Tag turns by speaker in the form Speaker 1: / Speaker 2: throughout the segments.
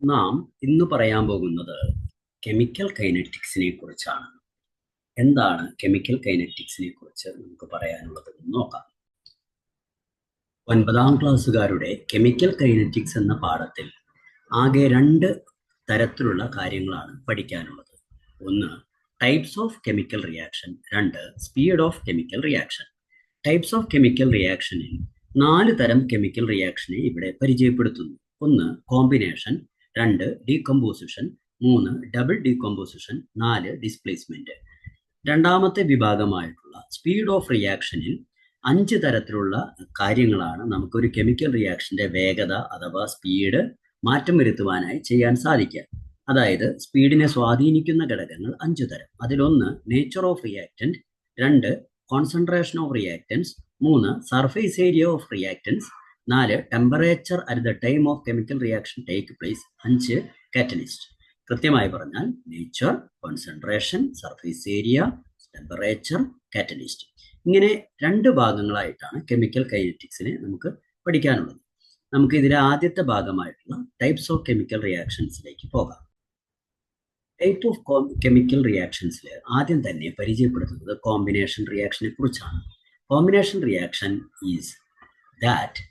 Speaker 1: നാം ഇന്ന് പറയാൻ പോകുന്നത് കെമിക്കൽ കൈനറ്റിക്സിനെ കുറിച്ചാണ്. എന്താണ് കെമിക്കൽ കൈനറ്റിക്സിനെ കുറിച്ച് നമുക്ക് പറയാനുള്ളത് എന്ന് നോക്കാം. 9ാം ക്ലാസ്സുകാരുടെ കെമിക്കൽ കൈനറ്റിക്സ് എന്ന പാഠത്തിൽ ആകെ 2 തരത്തിലുള്ള കാര്യങ്ങളാണ് പഠിക്കാനുള്ളത്. ഒന്ന്, types of chemical reaction. 2, speed of chemical reaction. Types of chemical റിയാക്ഷനിൽ 4 തരം കെമിക്കൽ റിയാക്ഷനെ ഇവിടെ പരിചയപ്പെടുത്തുന്നു. 1, combination. 2, decomposition. 3, double decomposition. 4, displacement. രണ്ടാമത്തെ വിഭാഗമായിട്ടുള്ള സ്പീഡ് ഓഫ് റിയാക്ഷനിൽ 5 തരത്തിലുള്ള കാര്യങ്ങളാണ് നമുക്കൊരു കെമിക്കൽ റിയാക്ഷന്റെ വേഗത അഥവാ സ്പീഡ് മാറ്റം വരുത്തുവാനായി ചെയ്യാൻ സാധിക്കുക. അതായത് സ്പീഡിനെ സ്വാധീനിക്കുന്ന ഘടകങ്ങൾ 5 തരം. അതിലൊന്ന് nature of reactant. 2, concentration of reactance. 3, surface area of reactance. 4, temperature at the time of chemical reaction take place. 5, catalyst. കൃത്യമായി പറഞ്ഞാൽ nature, concentration, surface area, temperature, catalyst. ഇങ്ങനെ 2 ഭാഗങ്ങളായിട്ടാണ് കെമിക്കൽ കൈനറ്റിക്സിനെ നമുക്ക് പഠിക്കാനുള്ളത്. നമുക്ക് ഇതിലെ ആദ്യത്തെ ഭാഗമായിട്ടുള്ള ടൈപ്സ് ഓഫ് കെമിക്കൽ റിയാക്ഷൻസിലേക്ക് പോകാം. ടൈപ്പ് ഓഫ് കെമിക്കൽ റിയാക്ഷൻസിൽ ആദ്യം തന്നെ പരിചയപ്പെടുത്തുന്നത് കോമ്പിനേഷൻ റിയാക്ഷനെ കുറിച്ചാണ്. Combination reaction is that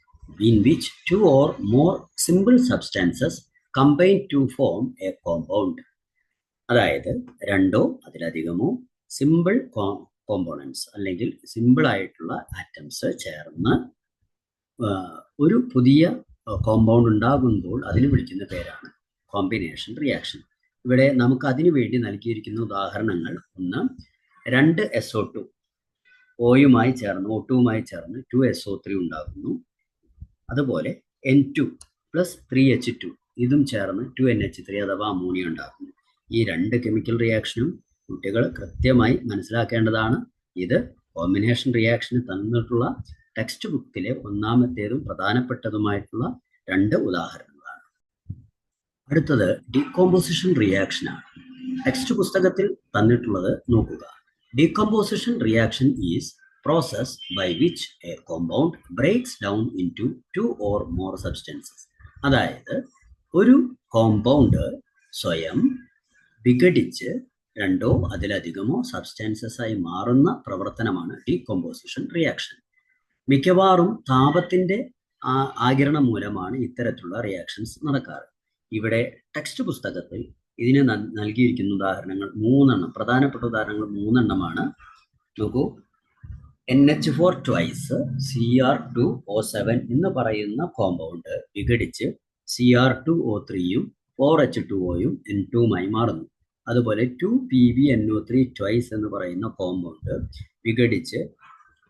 Speaker 1: in which 2 or more simple substances combine to form a compound. അതായത് 2 അതിലധികമോ സിമ്പിൾ കോമ്പോണൻസ് അല്ലെങ്കിൽ സിമ്പിൾ ആയിട്ടുള്ള ആറ്റംസ് ചേർന്ന് ഒരു പുതിയ കോമ്പൗണ്ട് ഉണ്ടാകുമ്പോൾ അതിന് വിളിക്കുന്ന പേരാണ് കോമ്പിനേഷൻ റിയാക്ഷൻ. ഇവിടെ നമുക്ക് അതിനു വേണ്ടി നൽകിയിരിക്കുന്ന ഉദാഹരണങ്ങൾ: 1, 2 SO2 ഓയുമായി ചേർന്ന് O2വുമായി ചേർന്ന് 2SO3 ഉണ്ടാകുന്നു. അതുപോലെ N2 + 3H2 ഇതും ചേർന്ന് 2NH3 അഥവാ അമോണിയ ഉണ്ടാകുന്നു. ഈ 2 കെമിക്കൽ റിയാക്ഷനും കുട്ടികൾ കൃത്യമായി മനസ്സിലാക്കേണ്ടതാണ്. ഇത് കോമ്പിനേഷൻ റിയാക്ഷന് തന്നിട്ടുള്ള ടെക്സ്റ്റ് ബുക്കിലെ ഒന്നാമത്തേതും പ്രധാനപ്പെട്ടതുമായിട്ടുള്ള 2 ഉദാഹരണങ്ങളാണ്. അടുത്തത് ഡീകമ്പോസിഷൻ റിയാക്ഷനാണ്. ടെക്സ്റ്റ് പുസ്തകത്തിൽ തന്നിട്ടുള്ളത് നോക്കുക. Decomposition reaction is process by which a compound breaks down into 2 or more substances. അതായത് ഒരു കോമ്പൗണ്ട് സ്വയം വിഘടിച്ച് 2 അതിലധികമോ സബ്സ്റ്റൻസസ് ആയി മാറുന്ന പ്രവർത്തനമാണ് ഡീകമ്പോസിഷൻ റിയാക്ഷൻ. മിക്കവാറും താപത്തിന്റെ ആഗിരണം മൂലമാണ് ഇത്തരത്തിലുള്ള റിയാക്ഷൻസ് നടക്കാറ്. ഇവിടെ ടെക്സ്റ്റ് പുസ്തകത്തിൽ ഇതിന് നൽകിയിരിക്കുന്ന ഉദാഹരണങ്ങൾ 3 പ്രധാനപ്പെട്ട ഉദാഹരണങ്ങൾ 3 നോക്കൂ. NH4 ട്വൈസ് Cr2O7 എന്ന് പറയുന്ന കോമ്പൗണ്ട് വിഘടിച്ച് Cr2O3യും 4H2Oയും N2മായി മാറുന്നു. അതുപോലെ 2PbNO3 ട്വൈസ് എന്ന് പറയുന്ന കോമ്പൗണ്ട് വിഘടിച്ച്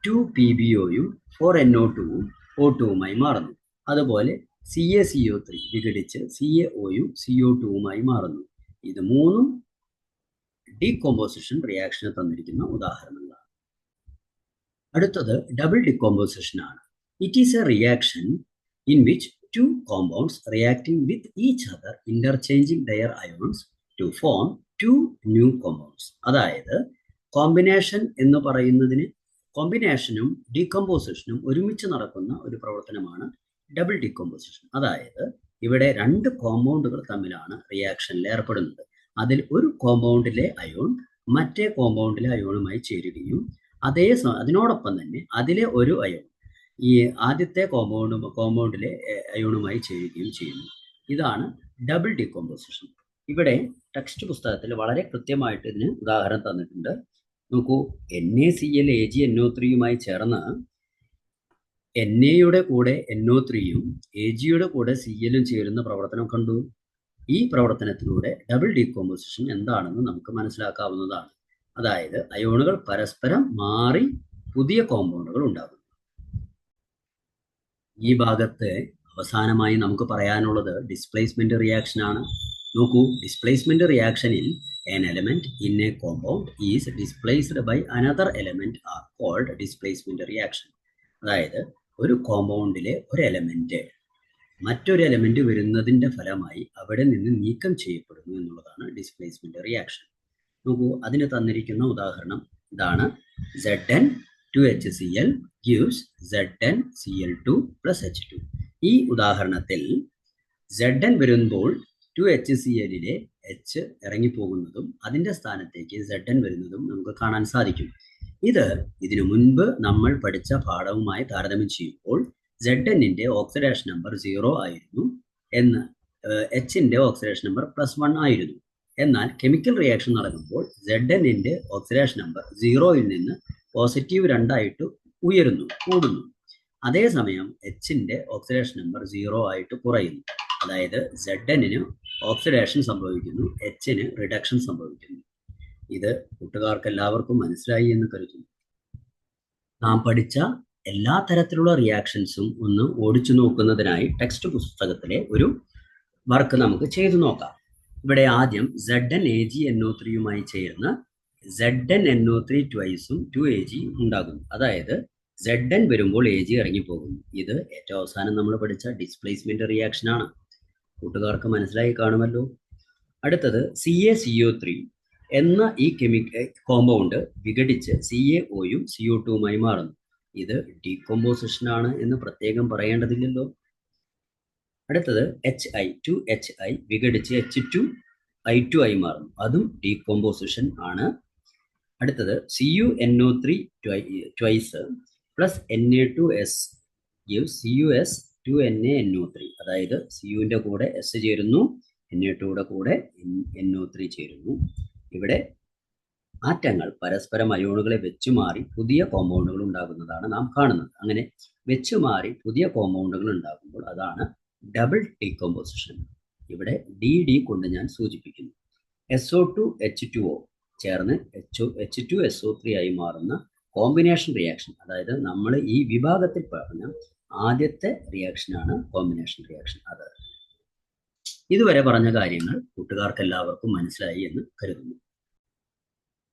Speaker 1: 2PbOയും 4NO2വും O2വുമായി മാറുന്നു. അതുപോലെ CaCO3 വിഘടിച്ച് CaOയും CO2വുമായി മാറുന്നു. ഇത് 3 ഡീകമ്പോസിഷൻ റിയാക്ഷന് തന്നിരിക്കുന്ന ഉദാഹരണങ്ങളാണ്. അടുത്തത് ഡബിൾ ഡികമ്പോസിഷൻ ആണ്. It is A reaction in which 2 compounds reacting with each other interchanging their ions to form 2 new compounds. അതായത് കോമ്പിനേഷൻ എന്ന് പറയുന്നതിന് കോമ്പിനേഷനും ഡീകമ്പോസിഷനും ഒരുമിച്ച് നടക്കുന്ന ഒരു പ്രവർത്തനമാണ് ഡബിൾ ഡീകമ്പോസിഷൻ. അതായത് ഇവിടെ 2 കോമ്പൗണ്ടുകൾ തമ്മിലാണ് റിയാക്ഷനിൽ ഏർപ്പെടുന്നത്. അതിൽ ഒരു കോമ്പൗണ്ടിലെ അയോൺ മറ്റേ കോമ്പൗണ്ടിലെ അയോണുമായി ചേരുകയും അതിനോടൊപ്പം തന്നെ അതിലെ ഒരു അയോൺ ഈ ആദ്യത്തെ കോമ്പൗണ്ടിലെ അയോണുമായി ചേരുകയും ചെയ്യുന്നു. ഇതാണ് ഡബിൾ ഡീകമ്പോസിഷൻ. ഇവിടെ ടെക്സ്റ്റ് പുസ്തകത്തിൽ വളരെ കൃത്യമായിട്ട് ഇതിന് ഉദാഹരണം തന്നിട്ടുണ്ട്. നോക്കൂ, NaCl AgNO3യുമായി ചേർന്ന് Na-യുടെ കൂടെ NO3യും Ag-യുടെ കൂടെ Cl-ഉം ചേരുന്ന പ്രവർത്തനം കണ്ടു. ഈ പ്രവർത്തനത്തിലൂടെ ഡബിൾ ഡീകമ്പോസിഷൻ എന്താണെന്ന് നമുക്ക് മനസ്സിലാക്കാവുന്നതാണ്. അതായത് അയോണുകൾ പരസ്പരം മാറി പുതിയ കോമ്പൗണ്ടുകൾ ഉണ്ടാകും. ഈ ഭാഗത്ത് അവസാനമായി നമുക്ക് പറയാനുള്ളത് ഡിസ്പ്ലേസ്മെന്റ് റിയാക്ഷൻ ആണ്. നോക്കൂ, displacement റിയാക്ഷനിൽ an element in a compound is displaced by another element are called displacement reaction. അതായത് ഒരു കോമ്പൗണ്ടിലെ ഒരു എലമെന്റ് മറ്റൊരു എലമെന്റ് വരുന്നതിന്റെ ഫലമായി അവിടെ നിന്ന് നീക്കം ചെയ്യപ്പെടുന്നു എന്നുള്ളതാണ് ഡിസ്പ്ലേസ്മെന്റ് റിയാക്ഷൻ. നോക്കൂ, അതിന് തന്നിരിക്കുന്ന ഉദാഹരണം ഇതാണ്. Zn2HCl gives ZnCl2 + H2. ഈ ഉദാഹരണത്തിൽ Zn വരുമ്പോൾ 2HCl എച്ച് ഇറങ്ങിപ്പോകുന്നതും അതിൻ്റെ സ്ഥാനത്തേക്ക് Zn വരുന്നതും നമുക്ക് കാണാൻ സാധിക്കും. ഇതിനു മുൻപ് നമ്മൾ പഠിച്ച പാഠവുമായി താരതമ്യം ചെയ്യുമ്പോൾ Zn ഓക്സിഡേഷൻ നമ്പർ 0 ആയിരുന്നു, എന്ന് Hന്റെ ഓക്സിഡേഷൻ നമ്പർ +1 ആയിരുന്നു. എന്നാൽ കെമിക്കൽ റിയാക്ഷൻ നടക്കുമ്പോൾ Zn ഓക്സിഡേഷൻ നമ്പർ 0യിൽ നിന്ന് +2 ആയിട്ട് കൂടുന്നു. അതേസമയം Hന്റെ ഓക്സിഡേഷൻ നമ്പർ 0 ആയിട്ട് കുറയുന്നു. അതായത് Zn ഓക്സിഡേഷൻ സംഭവിക്കുന്നു, H റിഡക്ഷൻ സംഭവിക്കുന്നു. ഇത് കൂട്ടുകാർക്ക് എല്ലാവർക്കും മനസ്സിലായി എന്ന് കരുതുന്നു. നാം പഠിച്ച എല്ലാ തരത്തിലുള്ള റിയാക്ഷൻസും ഒന്ന് ഓടിച്ചു നോക്കുന്നതിനായി ടെക്സ്റ്റ് പുസ്തകത്തിലെ ഒരു വർക്ക് നമുക്ക് ചെയ്തു നോക്കാം. ഇവിടെ ആദ്യം ZnAgNO3യുമായി ചേർന്ന് ZnNO3 ട്വൈസും 2Ag ഉണ്ടാകുന്നു. അതായത് Zn വരുമ്പോൾ Ag ഇറങ്ങിപ്പോകുന്നു. ഇത് ഏറ്റവും അവസാനം നമ്മൾ പഠിച്ച ഡിസ്പ്ലേസ്മെന്റ് റിയാക്ഷൻ ആണ്. കൂട്ടുകാർക്ക് മനസ്സിലായി കാണുമല്ലോ. അടുത്തത് CaCO3 എന്ന ഈ കെമിക്കൽ കോമ്പൗണ്ട് വിഘടിച്ച് CaOയും CO2മായി മാറുന്നു. ഇത് ഡീകമ്പോസിഷൻ ആണ് എന്ന് പ്രത്യേകം പറയേണ്ടതില്ലല്ലോ. അടുത്തത് HI വിഘടിച്ച് H2I2 ആയി മാറുന്നു. അതും ഡീകമ്പോസിഷൻ ആണ്. അടുത്തത് CuNO3 twice plus Na2S gives CuS2NaNO3. അതായത് Cuന്റെ കൂടെ S ചേരുന്നു, Na2യുടെ കൂടെ NO3 ചേരുന്നു. ഇവിടെ ആറ്റങ്ങൾ പരസ്പരം അയോണുകളെ വെച്ചുമാറി പുതിയ കോമ്പൗണ്ടുകൾ ഉണ്ടാകുന്നതാണ് നാം കാണുന്നത്. അങ്ങനെ വെച്ചുമാറി പുതിയ കോമ്പൗണ്ടുകൾ ഉണ്ടാകുമ്പോൾ അതാണ് ഡബിൾ ഡീകമ്പോസിഷൻ. ഇവിടെ DD കൊണ്ട് ഞാൻ സൂചിപ്പിക്കുന്നു. SO2H2O ചേർന്ന് H2SO3 ആയി മാറുന്ന കോമ്പിനേഷൻ റിയാക്ഷൻ. അതായത് നമ്മൾ ഈ വിഭാഗത്തിൽ പറഞ്ഞ ആദ്യത്തെ റിയാക്ഷനാണ് കോമ്പിനേഷൻ റിയാക്ഷൻ. അത് ഇതുവരെ പറഞ്ഞ കാര്യങ്ങൾ കൂട്ടുകാർക്ക് എല്ലാവർക്കും മനസ്സിലായി എന്ന് കരുതുന്നു.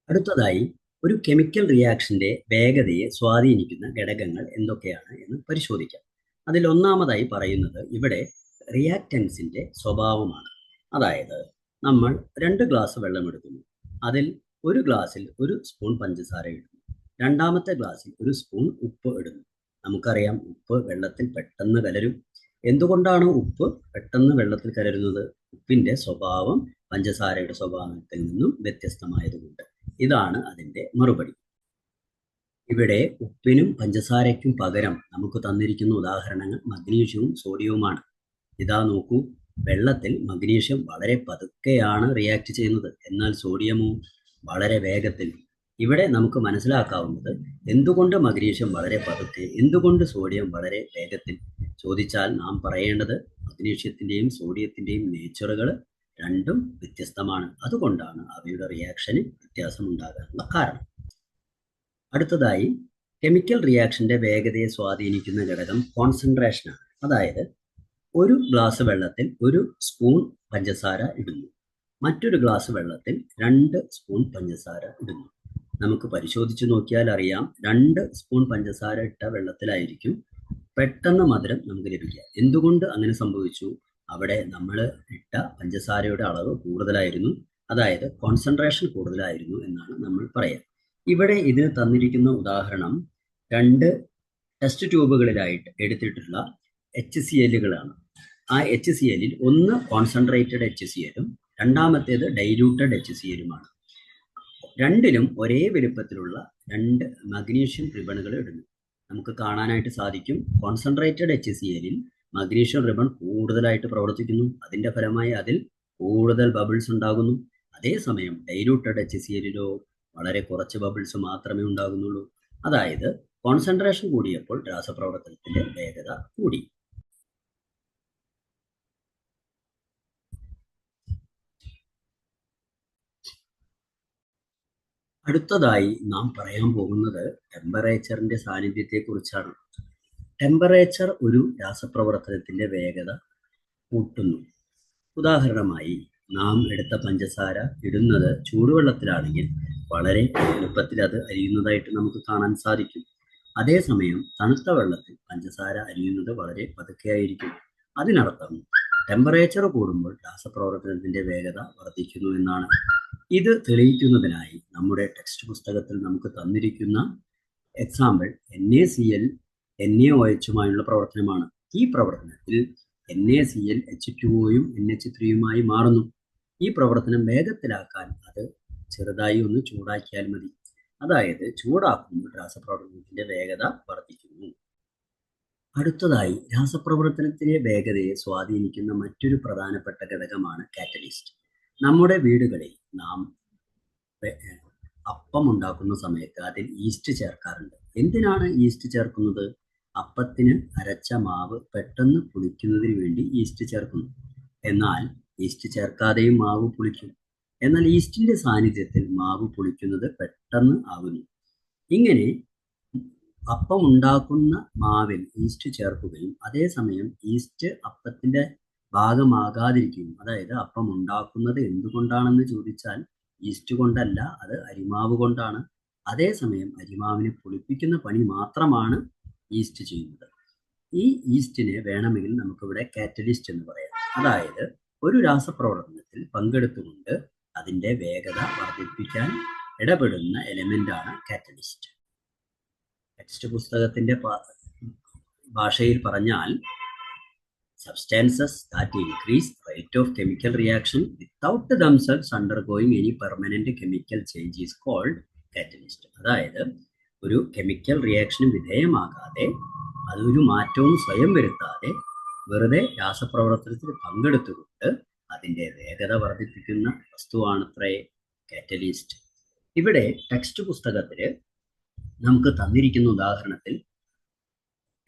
Speaker 1: അടുത്തതായി ഒരു കെമിക്കൽ റിയാക്ഷന്റെ വേഗതയെ സ്വാധീനിക്കുന്ന ഘടകങ്ങൾ എന്തൊക്കെയാണ് എന്ന് പരിശോധിക്കാം. അതിൽ ഒന്നാമതായി പറയുന്നത് ഇവിടെ റിയാക്റ്റൻസിന്റെ സ്വഭാവമാണ്. അതായത് നമ്മൾ 2 ഗ്ലാസ് വെള്ളം എടുക്കുന്നു. അതിൽ ഒരു ഗ്ലാസ്സിൽ 1 സ്പൂൺ പഞ്ചസാര ഇടുന്നു, രണ്ടാമത്തെ ഗ്ലാസ്സിൽ 1 സ്പൂൺ ഉപ്പ് ഇടുന്നു. നമുക്കറിയാം ഉപ്പ് വെള്ളത്തിൽ പെട്ടെന്ന് കലരും. എന്തുകൊണ്ടാണ് ഉപ്പ് പെട്ടെന്ന് വെള്ളത്തിൽ കലരുന്നത്? ഉപ്പിന്റെ സ്വഭാവം പഞ്ചസാരയുടെ സ്വഭാവത്തിൽ നിന്നും വ്യത്യസ്തമായതുകൊണ്ട്. ഇതാണ് അതിന്റെ മറുപടി. ഇവിടെ ഉപ്പിനും പഞ്ചസാരയ്ക്കും പകരം നമുക്ക് തന്നിരിക്കുന്ന ഉദാഹരണങ്ങൾ മഗ്നീഷ്യവും സോഡിയവുമാണ്. ഇതാ നോക്കൂ, വെള്ളത്തിൽ മഗ്നീഷ്യം വളരെ പതുക്കെയാണ് റിയാക്ട് ചെയ്യുന്നത്, എന്നാൽ സോഡിയമോ വളരെ വേഗത്തിൽ. ഇവിടെ നമുക്ക് മനസ്സിലാക്കാവുന്നത് എന്തുകൊണ്ട് മഗ്നീഷ്യം വളരെ പതുക്കെ, എന്തുകൊണ്ട് സോഡിയം വളരെ വേഗത്തിൽ ചോദിച്ചാൽ നാം പറയേണ്ടത് മഗ്നീഷ്യത്തിന്റെയും സോഡിയത്തിന്റെയും നേച്ചറുകൾ രണ്ടും വ്യത്യസ്തമാണ്. അതുകൊണ്ടാണ് അവയുടെ റിയാക്ഷന് വ്യത്യാസം ഉണ്ടാകാനുള്ള കാരണം. അടുത്തതായി കെമിക്കൽ റിയാക്ഷന്റെ വേഗതയെ സ്വാധീനിക്കുന്ന ഘടകം കോൺസെൻട്രേഷനാണ്. അതായത് 1 ഗ്ലാസ് വെള്ളത്തിൽ 1 സ്പൂൺ പഞ്ചസാര ഇടുന്നു, മറ്റൊരു ഗ്ലാസ് വെള്ളത്തിൽ 2 സ്പൂൺ പഞ്ചസാര ഇടുന്നു. നമുക്ക് പരിശോധിച്ച് നോക്കിയാൽ അറിയാം, 2 സ്പൂൺ പഞ്ചസാര ഇട്ട വെള്ളത്തിലായിരിക്കും പെട്ടെന്ന് മധുരം നമുക്ക് ലഭിക്കുക. എന്തുകൊണ്ട് അങ്ങനെ സംഭവിച്ചു? അവിടെ നമ്മൾ ഇട്ട പഞ്ചസാരയുടെ അളവ് കൂടുതലായിരുന്നു, അതായത് കോൺസെൻട്രേഷൻ കൂടുതലായിരുന്നു എന്നാണ് നമ്മൾ പറയുക. ഇവിടെ ഇതിന് തന്നിരിക്കുന്ന ഉദാഹരണം 2 ടെസ്റ്റ് ട്യൂബുകളിലായിട്ട് എടുത്തിട്ടുള്ള HClകളാണ്. ആ HClൽ ഒന്ന് കോൺസെൻട്രേറ്റഡ് HClഉം രണ്ടാമത്തേത് ഡൈല്യൂട്ടഡ് HClഉമാണ്. രണ്ടിലും ഒരേ വലുപ്പത്തിലുള്ള 2 മഗ്നീഷ്യം റിബണുകൾ ഇടുന്നു. നമുക്ക് കാണാനായിട്ട് സാധിക്കും, കോൺസെൻട്രേറ്റഡ് HClൽ മഗ്നീഷ്യം റിബൺ കൂടുതലായിട്ട് പ്രവർത്തിക്കുന്നു. അതിന്റെ ഫലമായി അതിൽ കൂടുതൽ ബബിൾസ് ഉണ്ടാകുന്നു. അതേസമയം ഡൈല്യൂട്ടഡ് HClലോ വളരെ കുറച്ച് ബബിൾസ് മാത്രമേ ഉണ്ടാകുന്നുള്ളൂ. അതായത് കോൺസെൻട്രേഷൻ കൂടിയപ്പോൾ രാസപ്രവർത്തനത്തിന്റെ വേഗത കൂടി. അടുത്തതായി നാം പറയാൻ പോകുന്നത് ടെമ്പറേച്ചറിന്റെ സാന്നിധ്യത്തെ കുറിച്ചാണ്. ടെമ്പറേച്ചർ ഒരു രാസപ്രവർത്തനത്തിന്റെ വേഗത കൂട്ടുന്നു. ഉദാഹരണമായി നാം എടുത്ത പഞ്ചസാര ഇടുന്നത് ചൂടുവെള്ളത്തിലാണെങ്കിൽ വളരെ എളുപ്പത്തിൽ അത് അരിയുന്നതായിട്ട് നമുക്ക് കാണാൻ സാധിക്കും. അതേസമയം തണുത്ത വെള്ളത്തിൽ പഞ്ചസാര അരിയുന്നത് വളരെ പതുക്കെയായിരിക്കും. അതിനർത്ഥം ടെമ്പറേച്ചർ കൂടുമ്പോൾ രാസപ്രവർത്തനത്തിന്റെ വേഗത വർദ്ധിക്കുന്നു എന്നാണ്. ഇത് തെളിയിക്കുന്നതിനായി നമ്മുടെ ടെക്സ്റ്റ് പുസ്തകത്തിൽ നമുക്ക് തന്നിരിക്കുന്ന എക്സാമ്പിൾ NaCl NaOHുമായുള്ള പ്രവർത്തനമാണ്. ഈ പ്രവർത്തനത്തിൽ NaClH2Oയും NH3യുമായി മാറുന്നു. ഈ പ്രവർത്തനം വേഗത്തിലാക്കാൻ അത് ചെറുതായി ഒന്ന് ചൂടാക്കിയാൽ മതി. അതായത് ചൂടാക്കുമ്പോൾ രാസപ്രവർത്തനത്തിന്റെ വേഗത വർദ്ധിക്കുന്നു. അടുത്തതായി രാസപ്രവർത്തനത്തിലെ വേഗതയെ സ്വാധീനിക്കുന്ന മറ്റൊരു പ്രധാനപ്പെട്ട ഘടകമാണ് കാറ്റലിസ്റ്റ്. നമ്മുടെ വീടുകളിൽ നാം അപ്പം ഉണ്ടാക്കുന്ന സമയത്ത് അതിൽ ഈസ്റ്റ് ചേർക്കാറുണ്ട്. എന്തിനാണ് ഈസ്റ്റ് ചേർക്കുന്നത്? അപ്പത്തിന് അരച്ച മാവ് പെട്ടെന്ന് പുളിക്കുന്നതിന് വേണ്ടി ഈസ്റ്റ് ചേർക്കുന്നു. എന്നാൽ ഈസ്റ്റ് ചേർക്കാതെയും മാവ് പുളിക്കും. എന്നാൽ ഈസ്റ്റിന്റെ സാന്നിധ്യത്തിൽ മാവ് പുളിക്കുന്നത് പെട്ടെന്ന് ആകുന്നു. ഇങ്ങനെ അപ്പം ഉണ്ടാക്കുന്ന മാവിൽ ഈസ്റ്റ് ചേർക്കുകയും അതേസമയം ഈസ്റ്റ് അപ്പത്തിന്റെ ഭാഗമാകാതിരിക്കുകയും, അതായത് അപ്പം ഉണ്ടാക്കുന്നത് എന്തുകൊണ്ടാണെന്ന് ചോദിച്ചാൽ ഈസ്റ്റ് കൊണ്ടല്ല, അത് അരിമാവ് കൊണ്ടാണ്. അതേസമയം അരിമാവിനെ പുളിപ്പിക്കുന്ന പണി മാത്രമാണ് ഈസ്റ്റ് ചെയ്യുന്നത്. ഈ ഈസ്റ്റിനെ വേണമെങ്കിൽ നമുക്കിവിടെ കാറ്റലിസ്റ്റ് എന്ന് പറയാം. അതായത് ഒരു രാസപ്രവർത്തനത്തിൽ പങ്കെടുത്തുകൊണ്ട് അതിന്റെ വേഗത വർദ്ധിപ്പിക്കാൻ ഇടപെടുന്ന എലമെന്റാണ് കാറ്റലിസ്റ്റ്. ടെക്സ്റ്റ് പുസ്തകത്തിന്റെ ഭാഷയിൽ പറഞ്ഞാൽ substances that increase rate of chemical reaction without themselves undergoing any permanent chemical change is called catalyst. അതായത് ഒരു കെമിക്കൽ റിയാക്ഷന് വിധേയമാകാതെ, അതൊരു മാറ്റവും സ്വയം വരുത്താതെ വെറുതെ രാസപ്രവർത്തനത്തിൽ പങ്കെടുത്തുകൊണ്ട് അതിൻ്റെ വേഗത വർദ്ധിപ്പിക്കുന്ന വസ്തുവാണത്രേ കാറ്റലിസ്റ്റ്. ഇവിടെ ടെക്സ്റ്റ് പുസ്തകത്തിൽ നമുക്ക് തന്നിരിക്കുന്ന ഉദാഹരണത്തിൽ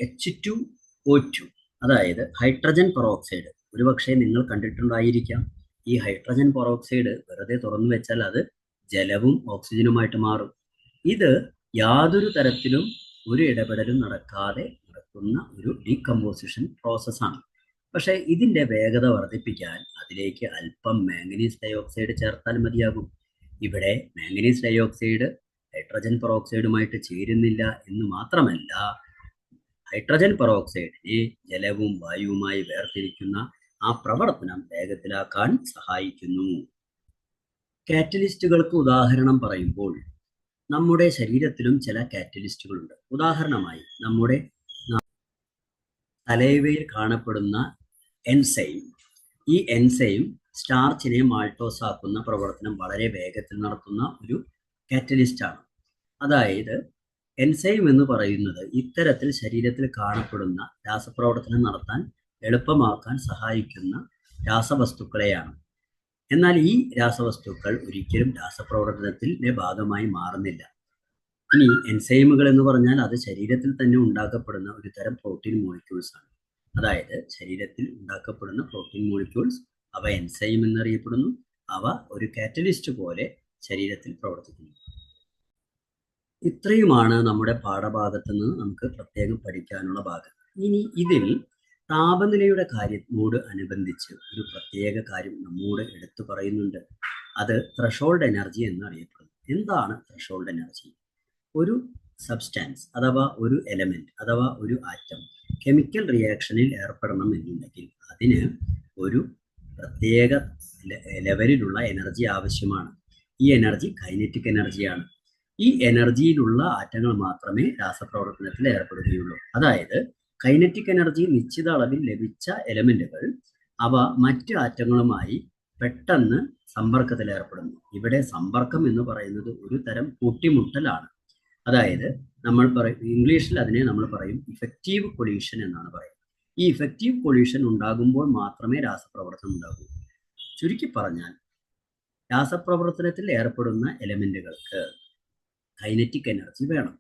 Speaker 1: H2O2, അതായത് ഹൈഡ്രജൻ പെറോക്സൈഡ്, ഒരുപക്ഷെ നിങ്ങൾ കണ്ടിട്ടുണ്ടായിരിക്കാം. ഈ ഹൈഡ്രജൻ പെറോക്സൈഡ് വെറുതെ തുറന്നു വെച്ചാൽ അത് ജലവും ഓക്സിജനുമായിട്ട് മാറും. ഇത് യാതൊരു തരത്തിലും ഒരു ഇടപെടലും നടക്കാതെ നടക്കുന്ന ഒരു ഡീകമ്പോസിഷൻ പ്രോസസ്സാണ്. പക്ഷേ ഇതിൻ്റെ വേഗത വർദ്ധിപ്പിക്കാൻ അതിലേക്ക് അല്പം മാംഗനീസ് ഡയോക്സൈഡ് ചേർത്താൽ മതിയാകും. ഇവിടെ മാംഗനീസ് ഡയോക്സൈഡ് ഹൈഡ്രജൻ പെറോക്സൈഡുമായിട്ട് ചേരുന്നില്ല എന്ന് മാത്രമല്ല, ഹൈഡ്രജൻ പെറോക്സൈഡിനെ ജലവും വായുവുമായി വേർതിരിക്കുന്ന ആ പ്രവർത്തനം വേഗത്തിലാക്കാൻ സഹായിക്കുന്നു. കാറ്റലിസ്റ്റുകൾക്ക് ഉദാഹരണം പറയുമ്പോൾ നമ്മുടെ ശരീരത്തിലും ചില കാറ്റലിസ്റ്റുകളുണ്ട്. ഉദാഹരണമായി നമ്മുടെ തലൈവയിൽ കാണപ്പെടുന്ന എൻസൈം. ഈ എൻസൈം സ്റ്റാർച്ചിനെ മാൾട്ടോസ് ആക്കുന്ന പ്രവർത്തനം വളരെ വേഗത്തിൽ നടത്തുന്ന ഒരു കാറ്റലിസ്റ്റാണ്. അതായത് എൻസൈം എന്ന് പറയുന്നത് ഇത്തരത്തിൽ ശരീരത്തിൽ കാണപ്പെടുന്ന രാസപ്രവർത്തനം നടത്താൻ എളുപ്പമാക്കാൻ സഹായിക്കുന്ന രാസവസ്തുക്കളെയാണ്. എന്നാൽ ഈ രാസവസ്തുക്കൾ ഒരിക്കലും രാസപ്രവർത്തനത്തിന്റെ ഭാഗമായി മാറുന്നില്ല. ഇനി എൻസൈമുകൾ എന്ന് പറഞ്ഞാൽ അത് ശരീരത്തിൽ തന്നെ ഉണ്ടാക്കപ്പെടുന്ന ഒരു തരം പ്രോട്ടീൻ മോളിക്യൂൾസ് ആണ്. അതായത് ശരീരത്തിൽ ഉണ്ടാക്കപ്പെടുന്ന പ്രോട്ടീൻ മോളിക്യൂൾസ്, അവ എൻസൈം എന്നറിയപ്പെടുന്നു. അവ ഒരു കാറ്റലിസ്റ്റ് പോലെ ശരീരത്തിൽ പ്രവർത്തിക്കുന്നു. ഇത്രയുമാണ് നമ്മുടെ പാഠഭാഗത്ത് നിന്ന് നമുക്ക് പ്രത്യേകം പഠിക്കാനുള്ള ഭാഗം. ഇനി ഇതിൽ താപനിലയുടെ കാര്യത്തോട് അനുബന്ധിച്ച് ഒരു പ്രത്യേക കാര്യം നമ്മോട് എടുത്തു പറയുന്നുണ്ട്. അത് ത്രെഷോൾഡ് എനർജി എന്നറിയപ്പെടുന്നു. എന്താണ് ത്രെഷോൾഡ് എനർജി? ഒരു സബ്സ്റ്റാൻസ് അഥവാ ഒരു എലമെന്റ് അഥവാ ഒരു ആറ്റം കെമിക്കൽ റിയാക്ഷനിൽ ഏർപ്പെടണം എന്നുണ്ടെങ്കിൽ അതിന് ഒരു പ്രത്യേക ലെവലിലുള്ള എനർജി ആവശ്യമാണ്. ഈ എനർജി കൈനറ്റിക് എനർജിയാണ്. ഈ എനർജിയിലുള്ള ആറ്റങ്ങൾ മാത്രമേ രാസപ്രവർത്തനത്തിൽ ഏർപ്പെടുകയുള്ളൂ. അതായത് കൈനറ്റിക് എനർജി നിശ്ചിത അളവിൽ ലഭിച്ച എലമെന്റുകൾ അവ മറ്റ് ആറ്റങ്ങളുമായി പെട്ടെന്ന് സമ്പർക്കത്തിൽ ഏർപ്പെടുന്നു. ഇവിടെ സമ്പർക്കം എന്ന് പറയുന്നത് ഒരു തരം കൂട്ടിമുട്ടലാണ്. അതായത് നമ്മൾ ഇംഗ്ലീഷിൽ അതിനെ നമ്മൾ പറയും ഇഫക്റ്റീവ് കൊളീഷൻ എന്നാണ് പറയുന്നത്. ഈ ഇഫക്റ്റീവ് കൊളീഷൻ ഉണ്ടാകുമ്പോൾ മാത്രമേ രാസപ്രവർത്തനം ഉണ്ടാകൂ. ചുരുക്കി പറഞ്ഞാൽ രാസപ്രവർത്തനത്തിൽ ഏർപ്പെടുന്ന എലമെന്റുകൾക്ക് കൈനറ്റിക് എനർജി വേണം.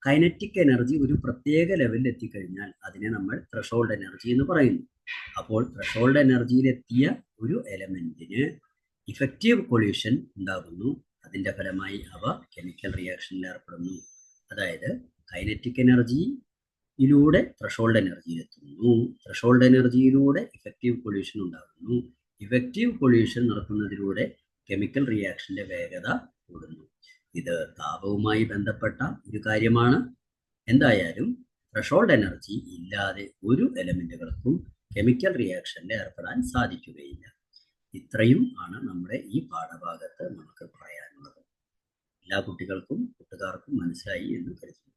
Speaker 1: കൈനറ്റിക് എനർജി ഒരു പ്രത്യേക ലെവലിൽ എത്തിക്കഴിഞ്ഞാൽ അതിനെ നമ്മൾ ത്രെഷോൾഡ് എനർജി എന്ന് പറയുന്നു. അപ്പോൾ ത്രെഷോൾഡ് എനർജിയിലെത്തിയ ഒരു എലമെന്റിന് ഇഫക്റ്റീവ് കൊളീഷൻ ഉണ്ടാകുന്നു. അതിൻ്റെ ഫലമായി അവ കെമിക്കൽ റിയാക്ഷനിൽ ഏർപ്പെടുന്നു. അതായത് കൈനറ്റിക് എനർജിയിലൂടെ ത്രെഷോൾഡ് എനർജിയിലെത്തുന്നു. ത്രെഷോൾഡ് എനർജിയിലൂടെ ഇഫക്റ്റീവ് കൊളീഷൻ ഉണ്ടാകുന്നു. ഇഫക്റ്റീവ് കൊളീഷൻ നടത്തുന്നതിലൂടെ കെമിക്കൽ റിയാക്ഷന്റെ വേഗത കൂടുന്നു. ഇത് താപവുമായി ബന്ധപ്പെട്ട ഒരു കാര്യമാണ്. എന്തായാലും ത്രെഷോൾഡ് എനർജി ഇല്ലാതെ ഒരു എലമെന്റുകൾക്കും കെമിക്കൽ റിയാക്ഷനിൽ ഏർപ്പെടാൻ സാധിക്കുകയില്ല. ഇത്രയും ആണ് നമ്മുടെ ഈ പാഠഭാഗത്ത് നമുക്ക് പറയാനുള്ളത്. എല്ലാ കുട്ടികൾക്കും കൂട്ടുകാർക്കും മനസ്സിലായി എന്ന് കരുതുന്നു.